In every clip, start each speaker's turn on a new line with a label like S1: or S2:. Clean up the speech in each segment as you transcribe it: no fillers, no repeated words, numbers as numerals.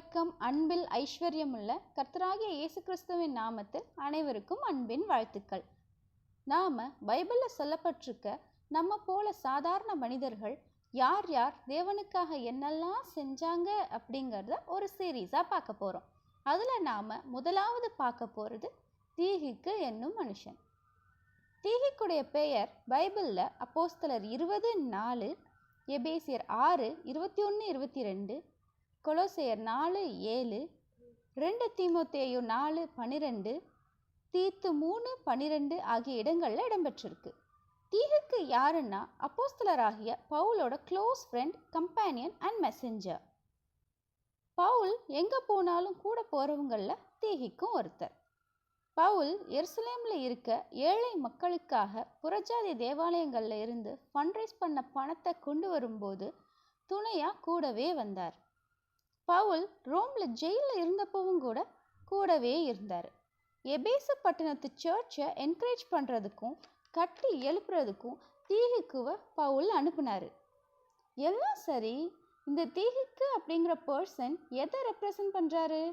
S1: இரக்கம், அன்பில் ஐஸ்வர்யமுள்ள கர்த்தராகிய இயேசு கிறிஸ்துவின் நாமத்தில் அனைவருக்கும் அன்பின் வாழ்த்துக்கள். நாம பைபிள்ல சொல்லப்பட்டிருக்க நம்ம போல சாதாரண மனிதர்கள் யார் யார் தேவனுக்காக என்னெல்லாம் செஞ்சாங்க அப்படிங்கிறத ஒரு சீரீஸா பார்க்க போறோம். அதுல நாம முதலாவது பார்க்க போறது தீகிக்கு என்னும் மனுஷன். தீகிக்குடைய பெயர் பைபிள்ல அப்போஸ்தலர் 20:4, எபேசியர் 6:21-22, கொலோசையர் 4:7, 2 தீமோத்தேயு 4:12, தீத்து 3:12 ஆகிய இடங்கள்ல இடம்பெற்றிருக்கு. தீகிக்கு யாருன்னா அப்போஸ்தலராகிய பவுலோட close friend, companion and messenger. Paul எங்க போனாலும் கூட போறவங்கள தீகிக்கும் ஒருத்தர். பவுல் எருசலேம்ல இருக்க ஏழை மக்களுக்காக புறஜாதி தேவாலயங்கள்ல இருந்து ஃபண்ட்ரைஸ் பண்ண பணத்தை கொண்டு வரும்போது துணையா கூடவே வந்தார். பவுல் ரோம்ல ஜெயில இருந்தப்பவும் கூடவே இருந்தார். எபேசு பட்டணத்து சர்ச்சை என்கரேஜ் பண்றதுக்கும் கட்டி எழுப்புறதுக்கும் தீகிக்குவை பவுல் அனுப்புனாரு. எல்லாம் சரி, இந்த தீகிக்கு அப்படிங்கிற பர்சன் எதை ரெப்ரசன்ட் பண்றாரு?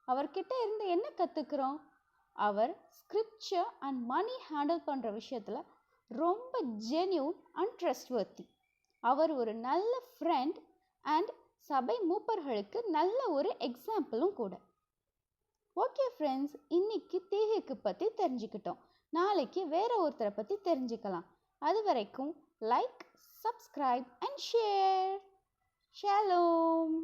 S1: அவர்கிட்ட இருந்து என்ன கத்துக்கிறோம்? அவர் ஸ்கிரிப்சர் அண்ட் மணி ஹேண்டில் பண்ற விஷயத்துல ரொம்ப ஜென்யூன் அண்ட் ட்ரஸ்ட்வர்த்தி. அவர் ஒரு நல்ல ஃப்ரெண்ட் அண்ட் சபை மூப்பர்களுக்கு நல்ல ஒரு எக்ஸாம்பிளும் கூட. ஓகே ஃப்ரெண்ட்ஸ், இன்னைக்கு தீகிக்கு பற்றி தெரிஞ்சுக்கிட்டோம். நாளைக்கு வேற ஒருத்தரை பற்றி தெரிஞ்சுக்கலாம். அது வரைக்கும் like, subscribe and share. Shalom.